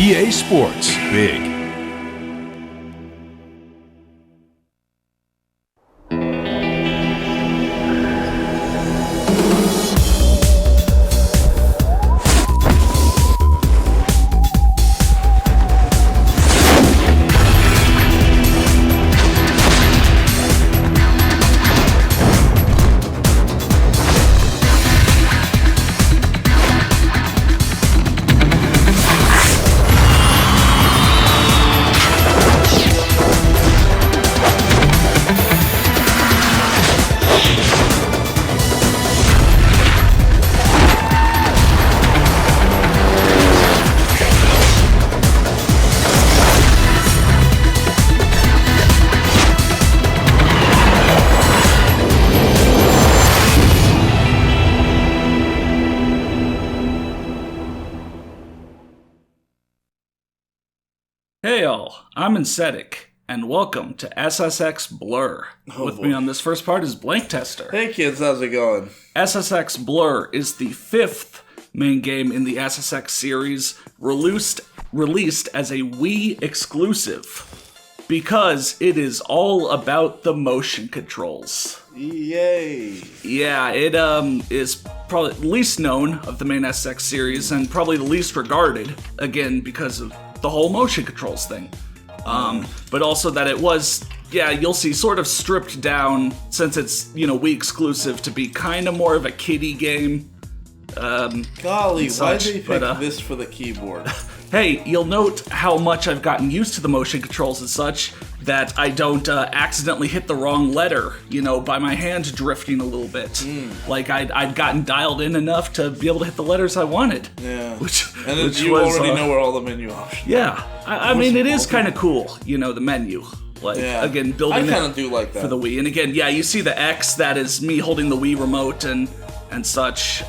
EA Sports Big. Hey all, I'm Insetic, and welcome to SSX Blur. With me on this first part is Blank Tester. Hey kids, how's it going? SSX Blur is the fifth main game in the SSX series, released as a Wii exclusive, because it is all about the motion controls. Yay! Yeah, it is probably the least known of the main SSX series, and probably the least regarded, again, because of the whole motion controls thing. But also that it was, you'll see, sort of stripped down, since it's, Wii exclusive, to be kind of more of a kiddie game. Golly, why'd they pick this for the keyboard? Hey, you'll note how much I've gotten used to the motion controls and such, that I don't accidentally hit the wrong letter, by my hand drifting a little bit. Like, I'd gotten dialed in enough to be able to hit the letters I wanted. Yeah. And you already know where all the menu options are. Yeah. I mean, it is kind of cool, the menu. Like, again, building I kind of do like that. For the Wii. And again, you see the X, that is me holding the Wii remote and such.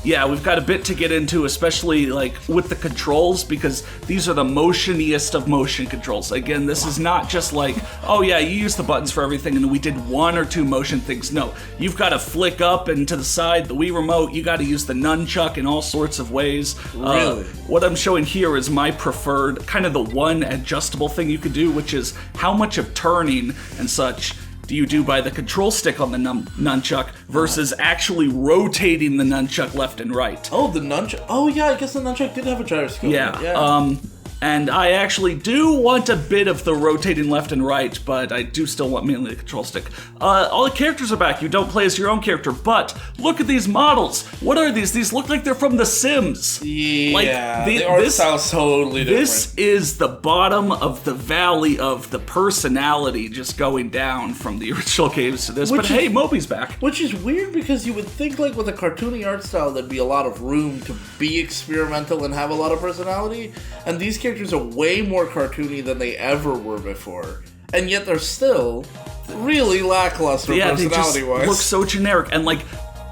We've got a bit to get into, especially like with the controls, because these are the motioniest of motion controls. Again, this is not just like, you use the buttons for everything and we did one or two motion things. No, you've got to flick up and to the side, the Wii remote, you got to use the nunchuck in all sorts of ways. Really? What I'm showing here is my preferred, kind of the one adjustable thing you could do, which is how much of turning and such do you do by the control stick on the nunchuck versus actually rotating the nunchuck left and right. Oh, the nunchuck. Oh, yeah, I guess the nunchuck did have a gyroscope. Yeah. And I actually do want a bit of the rotating left and right, but I do still want mainly the control stick. All the characters are back. You don't play as your own character, but look at these models. What are these? These look like they're from The Sims. Yeah, the art style's totally different. This is the bottom of the valley of the personality just going down from the original games to this. Hey, Moby's back. Which is weird, because you would think, like, with a cartoony art style, there'd be a lot of room to be experimental and have a lot of personality, and these characters are way more cartoony than they ever were before, and yet they're still really lackluster personality-wise. They just look so generic and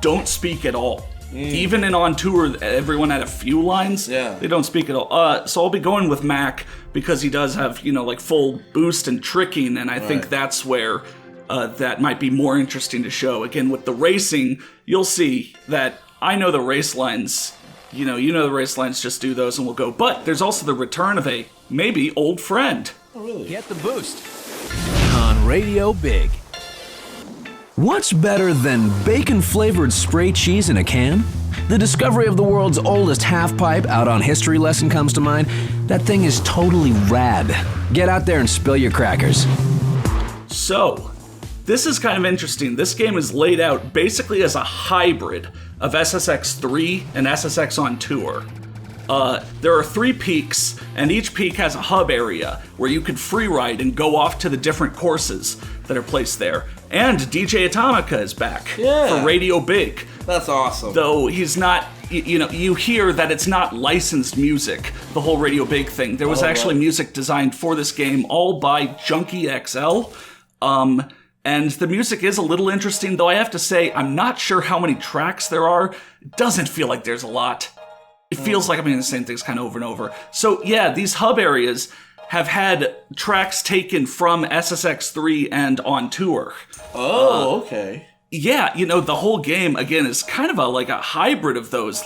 don't speak at all. Even in On Tour, everyone had a few lines. Yeah, they don't speak at all. So I'll be going with Mac because he does have full boost and tricking, and I think that's where that might be more interesting to show. Again, with the racing, you'll see that I know the race lines. You know the race lines, just do those and we'll go. But there's also the return of a, maybe, old friend. Oh, really? Get the boost on Radio Big. What's better than bacon-flavored spray cheese in a can? The discovery of the world's oldest half-pipe out on History Lesson comes to mind. That thing is totally rad. Get out there and spill your crackers. So, this is kind of interesting. This game is laid out basically as a hybrid of SSX 3 and SSX on Tour. There are 3 peaks, and each peak has a hub area where you can free ride and go off to the different courses that are placed there. And DJ Atomica is back for Radio Big. That's awesome. Though he's not, you hear that it's not licensed music, the whole Radio Big thing. There was actually music designed for this game, all by Junkie XL. And the music is a little interesting, though I have to say, I'm not sure how many tracks there are. It doesn't feel like there's a lot. It feels like I'm doing the same things kind of over and over. So yeah, these hub areas have had tracks taken from SSX3 and On Tour. Oh, okay. Yeah, the whole game, again, is kind of like a hybrid of those,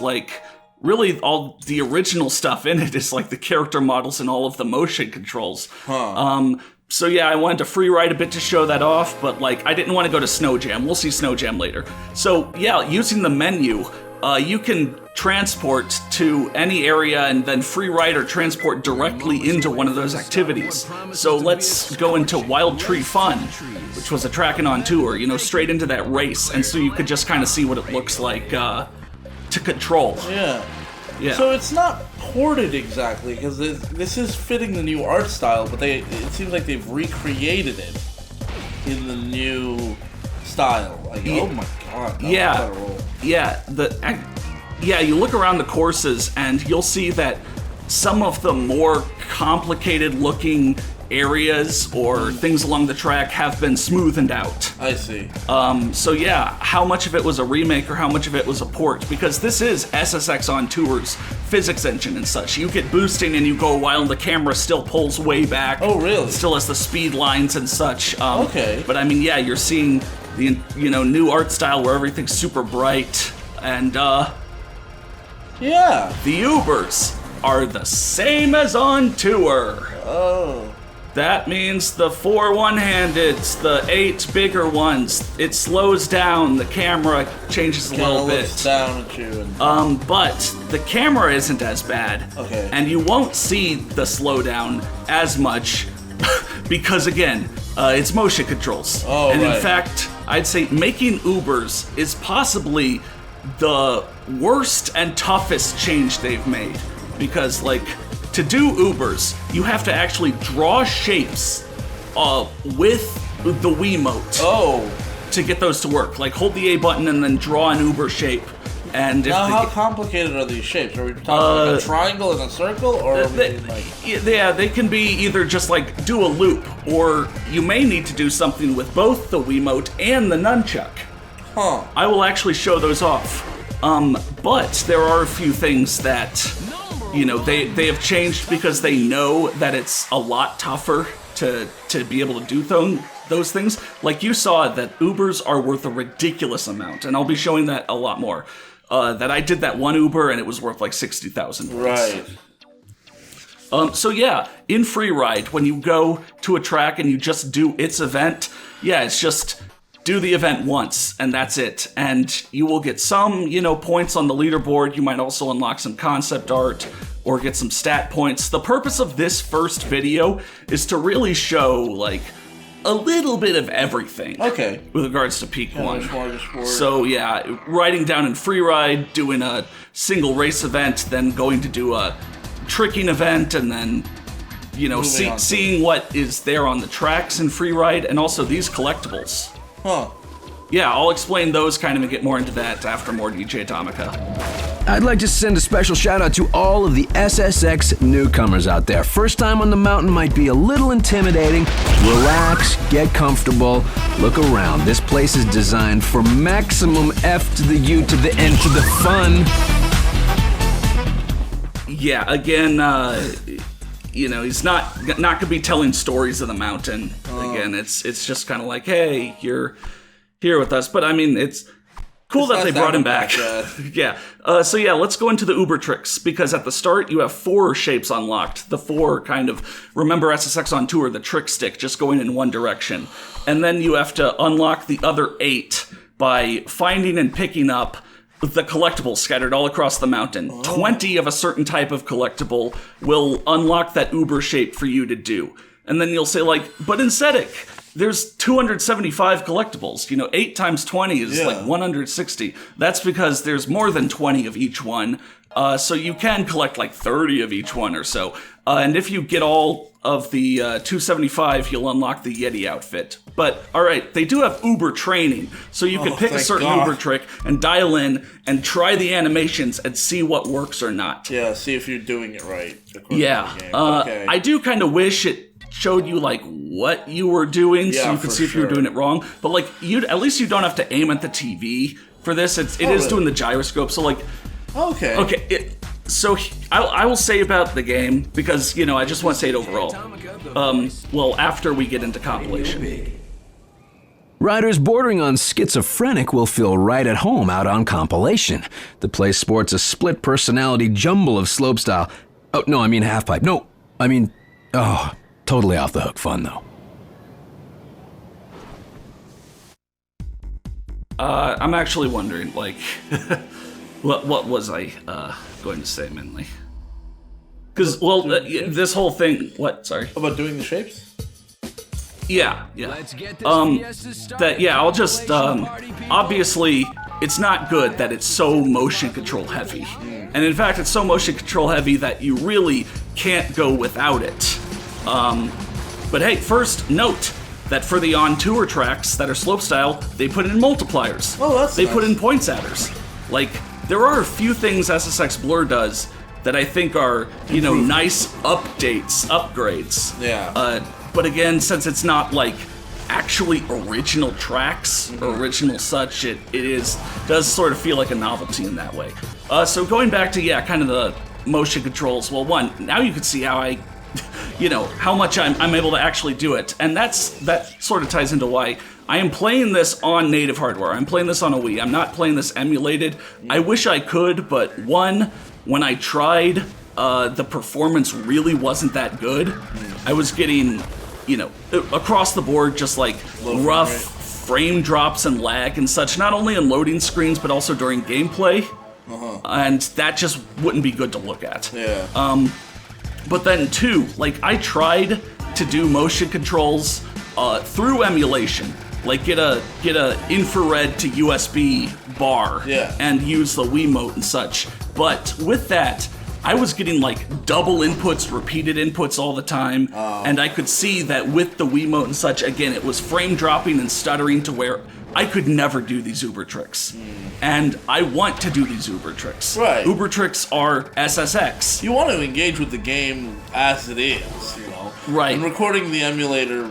really all the original stuff in it is like the character models and all of the motion controls. So yeah, I wanted to free ride a bit to show that off, but like I didn't want to go to Snow Jam. We'll see Snow Jam later. So yeah, using the menu, you can transport to any area and then free ride or transport directly into one of those activities. So let's go into Wild Tree Fun, which was a tracking on tour, straight into that race. And so you could just kind of see what it looks like to control. Yeah. Yeah. So it's not ported exactly, because this is fitting the new art style, but it seems like they've recreated it in the new style. Like, oh my god, you look around the courses and you'll see that some of the more complicated looking areas or things along the track have been smoothened out. I see. So yeah, how much of it was a remake or how much of it was a port? Because this is SSX on Tour's physics engine and such. You get boosting and you go a while and the camera still pulls way back. Oh really? Still has the speed lines and such. Okay. But I mean, yeah, you're seeing the new art style where everything's super bright and yeah. The Ubers are the same as on tour. Oh. That means the 4 one-handeds, the 8 bigger ones, it slows down, the camera changes a little bit. Looks down at you and... But the camera isn't as bad. Okay. And you won't see the slowdown as much because, again, it's motion controls. Oh, and right. in fact, I'd say making Ubers is possibly the worst and toughest change they've made. Because, like, to do Ubers, you have to actually draw shapes with the Wiimote to get those to work. Like, hold the A button and then draw an Uber shape. And now, how complicated are these shapes? Are we talking like a triangle and a circle, or are we like... Yeah, they can be either just like do a loop, or you may need to do something with both the Wiimote and the nunchuck. Huh. I will actually show those off. But there are a few things that... they have changed because they know that it's a lot tougher to be able to do those things. Like you saw that Ubers are worth a ridiculous amount, and I'll be showing that a lot more. That I did that one Uber and it was worth like 60,000 points. Right. So yeah, in Freeride, when you go to a track and you just do its event, yeah, it's just do the event once and that's it. And you will get some, points on the leaderboard. You might also unlock some concept art or get some stat points. The purpose of this first video is to really show, like, a little bit of everything. Okay. With regards to Peak 1. Smorgasbord. So yeah, riding down in Freeride, doing a single race event, then going to do a tricking event, and then, seeing what is there on the tracks in Freeride, and also these collectibles. Huh. Yeah, I'll explain those kind of and get more into that after more DJ Atomica. I'd like to send a special shout out to all of the SSX newcomers out there. First time on the mountain might be a little intimidating. Relax, get comfortable, look around. This place is designed for maximum F to the U to the N to the fun. Yeah, again, he's not gonna be telling stories of the mountain. Again, it's just kind of like, hey, you're here with us. But I mean, it's cool that they brought him back. Yeah. So yeah, let's go into the Uber tricks, because at the start you have 4 shapes unlocked. The 4 kind of, remember SSX on Tour, the trick stick just going in one direction. And then you have to unlock the other 8 by finding and picking up the collectibles scattered all across the mountain. 20 of a certain type of collectible will unlock that Uber shape for you to do. And then you'll say, like, but in SETIC, there's 275 collectibles. 8 times 20 is like 160. That's because there's more than 20 of each one. So you can collect like 30 of each one or so. And if you get all of the 275, you'll unlock the Yeti outfit. But, alright, they do have Uber training. So you can pick a certain Uber trick and dial in and try the animations and see what works or not. Yeah, see if you're doing it right. Yeah. To the game. Okay. I do kind of wish it showed you like what you were doing, so you could see if you were doing it wrong. But like, at least you don't have to aim at the TV for this. It is doing the gyroscope. So like, okay. So I will say about the game, because I just want to say it overall. Well, after we get into compilation. Riders bordering on schizophrenic will feel right at home out on compilation. The place sports a split personality jumble of slopestyle. Oh, no, I mean halfpipe. No, I mean, totally off the hook fun though. I'm actually wondering, like, what was I going to say mainly? Because, this whole thing. What? Sorry. About doing the shapes? Yeah. I'll just obviously it's not good that it's so motion control heavy. And in fact, it's so motion control heavy that you really can't go without it. But hey, first note that for the on-tour tracks that are slopestyle, they put in multipliers. Oh, that's They nice. put in points adders. Like, there are a few things SSX Blur does that I think are, nice upgrades. Yeah. But again, since it's not like actually original tracks or original such, it does sort of feel like a novelty in that way. So going back to kind of the motion controls. Well, one, now you can see how I, how much I'm able to actually do it, and that sort of ties into why I am playing this on native hardware. I'm playing this on a Wii. I'm not playing this emulated. I wish I could, but one, when I tried, the performance really wasn't that good. I was getting, across the board, just like rough frame drops and lag and such, not only in loading screens, but also during gameplay. And that just wouldn't be good to look at. Yeah. But then two, like, I tried to do motion controls through emulation. Like, get a infrared to USB bar and use the Wiimote and such. But with that, I was getting like double inputs, repeated inputs all the time, and I could see that with the Wiimote and such, again, it was frame dropping and stuttering to where I could never do these Uber tricks. And I want to do these Uber tricks. Right. Uber tricks are SSX. You want to engage with the game as it is, Right. And recording the emulator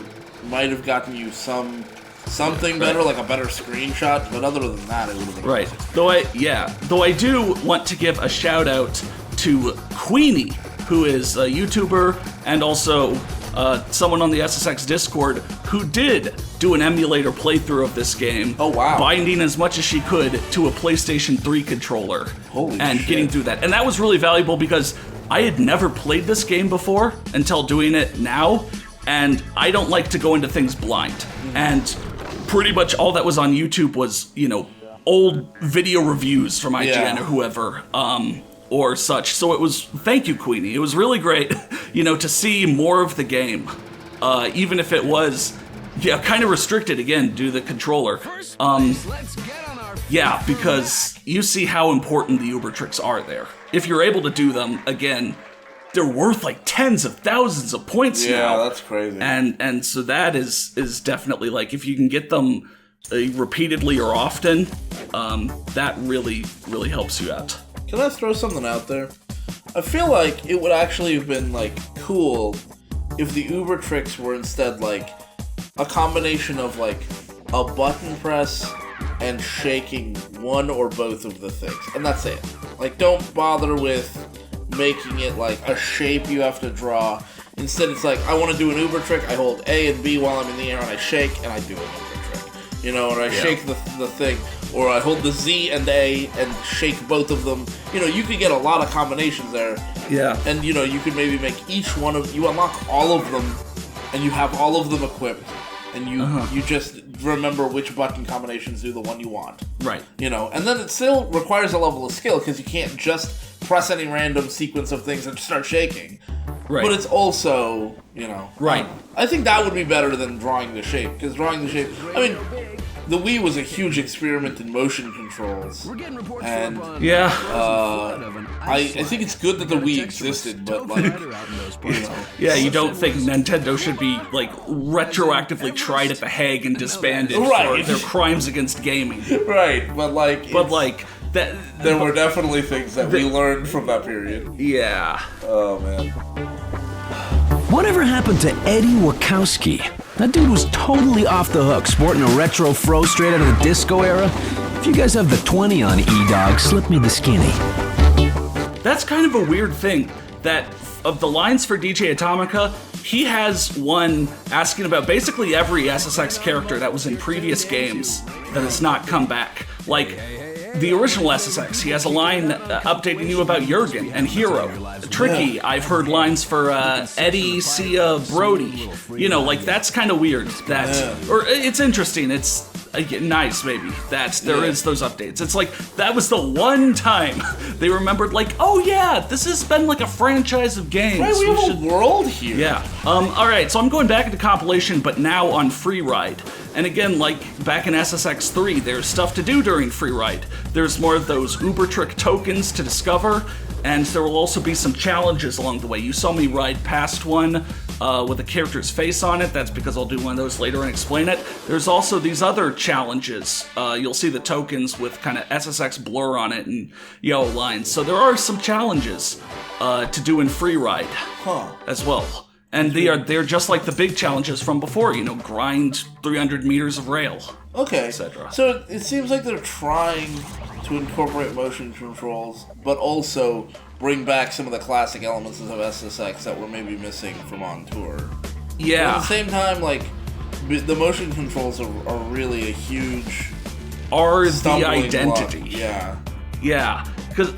might have gotten you something better, like a better screenshot, but other than that, it would have been Right. amazing. Though I do want to give a shout out to Queenie, who is a YouTuber and also someone on the SSX Discord who did do an emulator playthrough of this game. Oh, wow. Binding as much as she could to a PlayStation 3 controller. Holy and shit. getting through that. And that was really valuable because I had never played this game before until doing it now, and I don't like to go into things blind. And pretty much all that was on YouTube was, old video reviews from IGN or whoever, or such. So it was, thank you, Queenie. It was really great, to see more of the game, even if it was, kind of restricted again due to the controller. Because you see how important the Uber tricks are there. If you're able to do them, again, they're worth like tens of thousands of points now. Yeah, that's crazy. And so that is definitely, like, if you can get them repeatedly or often, that really, really helps you out. Can I throw something out there? I feel like it would actually have been, like, cool if the Uber tricks were instead, like, a combination of, like, a button press and shaking one or both of the things. And that's it. Like, don't bother with making it, like, a shape you have to draw. Instead, it's like, I want to do an Uber trick, I hold A and B while I'm in the air, and I shake, and I do an Uber trick. And I shake the thing. Or I hold the Z and A and shake both of them. You could get a lot of combinations there. Yeah. And, you could maybe make each one of... You unlock all of them, and you have all of them equipped. And you just remember which button combinations do the one you want. Right. And then it still requires a level of skill, because you can't just press any random sequence of things and start shaking. Right. But it's also, Right. I think that would be better than drawing the shape, because drawing the shape... I mean... The Wii was a huge experiment in motion controls, and I think it's good that the Wii existed, but you don't think Nintendo should be like retroactively tried at The Hague and disbanded for their crimes against gaming, right? But that there were definitely things that we learned from that period. Yeah. Oh man. Whatever happened to Eddie Wachowski? That dude was totally off the hook, sporting a retro fro straight out of the disco era. If you guys have the 20 on E-Dog, slip me the skinny. That's kind of a weird thing, that of the lines for DJ Atomica, he has one asking about basically every SSX character that was in previous games that has not come back. Like, the original SSX, he has a line updating you about Jurgen and Hero. Tricky, I've heard lines for Eddie, Sia, Brody. You know, like, that's kind of weird. Or it's interesting. It's nice, maybe, that there is those updates. It's like, that was the one time they remembered, like, oh yeah, this has been like a franchise of games. Right, we have a world here. Yeah. Alright, so I'm going back into compilation, but now on Free Ride. And again, like back in SSX 3, there's stuff to do during Free Ride. There's more of those Uber Trick tokens to discover, and there will also be some challenges along the way. You saw me ride past one with a character's face on it. That's because I'll do one of those later and explain it. There's also these other challenges. You'll see the tokens with kind of SSX blur on it and yellow lines. So there are some challenges to do in Free Ride as well. And they're just like the big challenges from before, you know, grind 300 meters of rail, okay, etc. So it seems like they're trying to incorporate motion controls, but also bring back some of the classic elements of SSX that were maybe missing from On Tour. Yeah. But at the same time, like, the motion controls are really a huge... Are the identity. Block. Yeah. Yeah.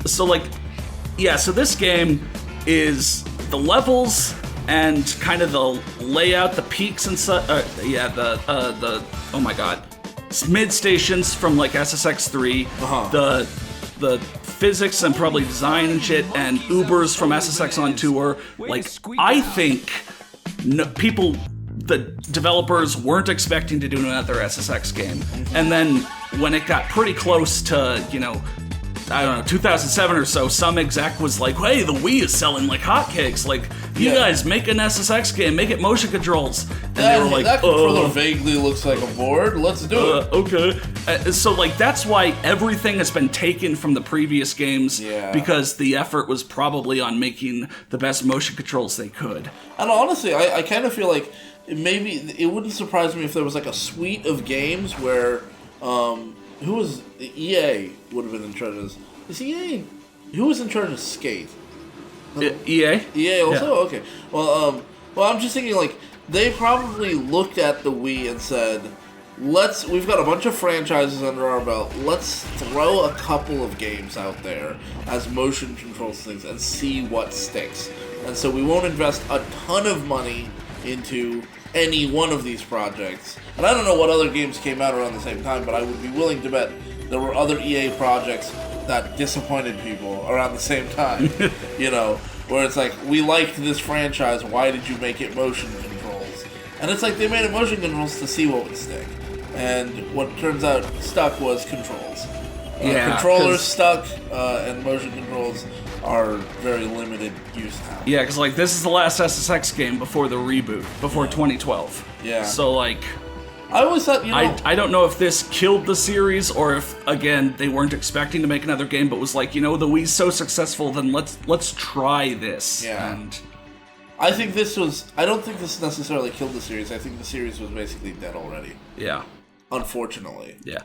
So this game is the levels and kind of the layout, the peaks and such. Oh my god, mid stations from like SSX 3, the physics and probably design and shit, and Ubers from SSX on Tour. Like, I think the developers weren't expecting to do another SSX game, and then when it got pretty close to, you know, I don't know, 2007 or so, some exec was like, hey, the Wii is selling like hotcakes. Like, you guys make an SSX game, make it motion controls. And they were like, that controller vaguely looks like a board. Let's do it. Okay. So, like, that's why everything has been taken from the previous games, because the effort was probably on making the best motion controls they could. And honestly, I kind of feel like maybe it wouldn't surprise me if there was like a suite of games where, who was EA would have been in charge of this? Is EA? Who was in charge of Skate? EA? EA also? Yeah. Okay. Well, I'm just thinking, like, they probably looked at the Wii and said, we've got a bunch of franchises under our belt, let's throw a couple of games out there as motion controls things and see what sticks. And so we won't invest a ton of money into any one of these projects. And I don't know what other games came out around the same time, but I would be willing to bet there were other EA projects that disappointed people around the same time. You know, where it's like, we liked this franchise, why did you make it motion controls? And it's like, they made it motion controls to see what would stick. And what turns out stuck was controls. Controllers stuck, and motion controls are very limited use now. Yeah, because, like, this is the last SSX game before the reboot, before 2012. Yeah. So, like, I always thought, you know... I don't know if this killed the series, or if, again, they weren't expecting to make another game, but was like, you know, the Wii's so successful, then let's try this. Yeah. And I think this was... I don't think this necessarily killed the series. I think the series was basically dead already. Yeah. Unfortunately. Yeah.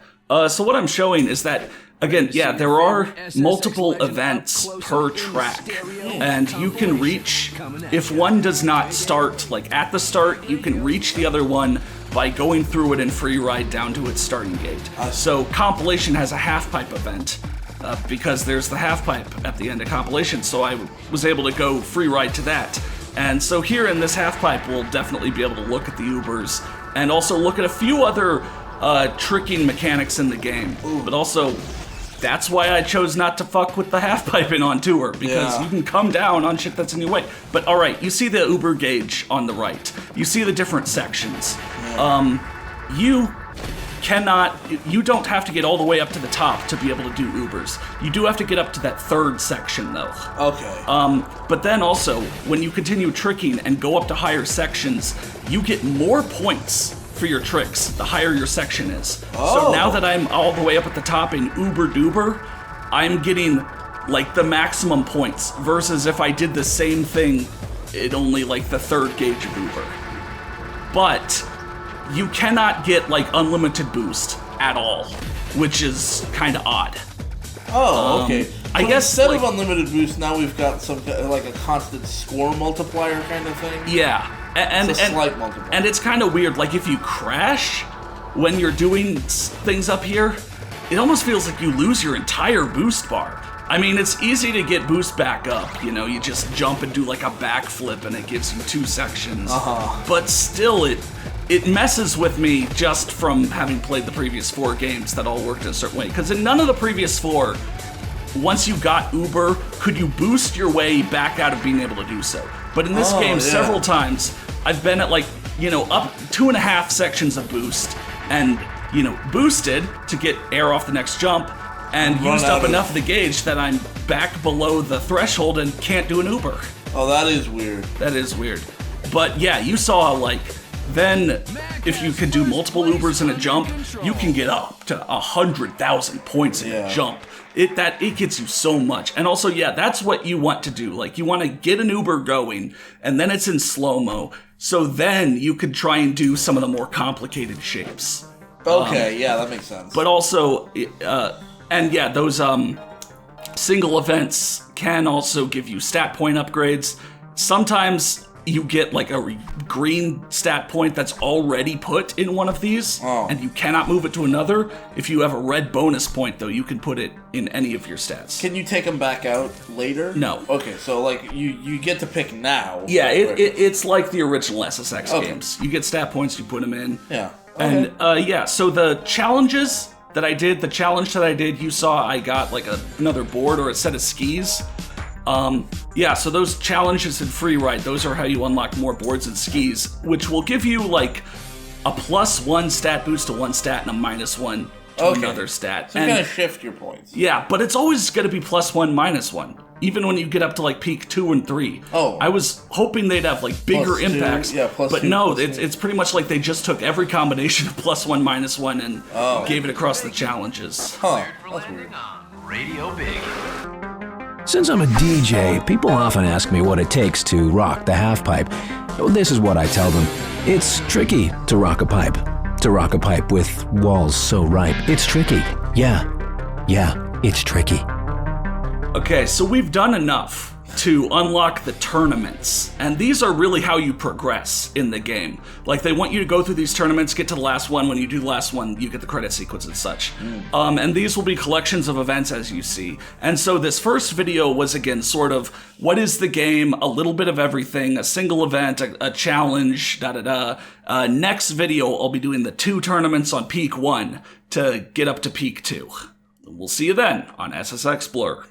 So what I'm showing is that, again, there are multiple events per track, and you can reach, if one does not start, like, at the start, you can reach the other one by going through it in Free Ride down to its starting gate. So Compilation has a half-pipe event, because there's the half-pipe at the end of Compilation, so I was able to go Free Ride to that. And so here in this half-pipe, we'll definitely be able to look at the Ubers, and also look at a few other tricking mechanics in the game. But also, that's why I chose not to fuck with the half-pipe in On Tour, because you can come down on shit that's in your way. But alright, you see the Uber gauge on the right. You see the different sections. You don't have to get all the way up to the top to be able to do Ubers. You do have to get up to that third section, though. Okay. But then also, when you continue tricking and go up to higher sections, you get more points for your tricks the higher your section is. So now that I'm all the way up at the top in Uber Duber, I'm getting like the maximum points, versus if I did the same thing at only like the third gauge of Uber. But you cannot get like unlimited boost at all, which is kind of odd. Okay. I guess instead like, of unlimited boost, now we've got some like a constant score multiplier kind of thing. yeah, and It's a slight multiplier. and it's kind of weird. Like if you crash when you're doing things up here, it almost feels like you lose your entire boost bar. I mean, it's easy to get boost back up. You know, you just jump and do like a backflip, and it gives you 2 sections. But still, it messes with me just from having played the previous 4 games that all worked in a certain way. Because in none of the previous 4, once you got Uber, could you boost your way back out of being able to do so. But in this game, several times, I've been at like, you know, up 2.5 sections of boost, and, you know, boosted to get air off the next jump, and used up enough of the gauge that I'm back below the threshold and can't do an Uber. Oh, that is weird. That is weird. But yeah, you saw like, then if you could do multiple Ubers in a jump, you can get up to 100,000 points in a jump. It gets you so much. And also, yeah, that's what you want to do. Like, you want to get an Uber going, and then it's in slow-mo. So then you could try and do some of the more complicated shapes. Okay, yeah, that makes sense. But also, and yeah, those single events can also give you stat point upgrades. Sometimes you get like a green stat point that's already put in one of these, and you cannot move it to another. If you have a red bonus point, though, you can put it in any of your stats. Can you take them back out later? No. Okay, so like you get to pick now. Yeah, it's like the original SSX games. You get stat points, you put them in. Yeah. Okay. And yeah, so the challenges that I did, you saw I got like another board or a set of skis. Yeah, so those challenges in free ride, those are how you unlock more boards and skis, which will give you like a +1 stat boost to one stat and a -1 to another stat. So you're gonna shift your points. Yeah, but it's always gonna be +1, -1. Even when you get up to like peak 2 and 3. Oh. I was hoping they'd have like bigger +2, impacts. yeah, but +2, no, +2. it's pretty much like they just took every combination of +1, -1 and gave it across the challenges. Huh. That's weird. Radio Big. Since I'm a DJ, people often ask me what it takes to rock the half pipe. This is what I tell them. It's tricky to rock a pipe. To rock a pipe with walls so ripe. It's tricky. Yeah, it's tricky. Okay, so we've done enough to unlock the tournaments, and these are really how you progress in the game. Like, they want you to go through these tournaments, get to the last one. When you do the last one, you get the credit sequence and such. And these will be collections of events, as you see. And so this first video was, again, sort of, what is the game, a little bit of everything, a single event, a challenge, next video, I'll be doing the 2 tournaments on Peak 1 to get up to Peak 2. We'll see you then on SSX Blur.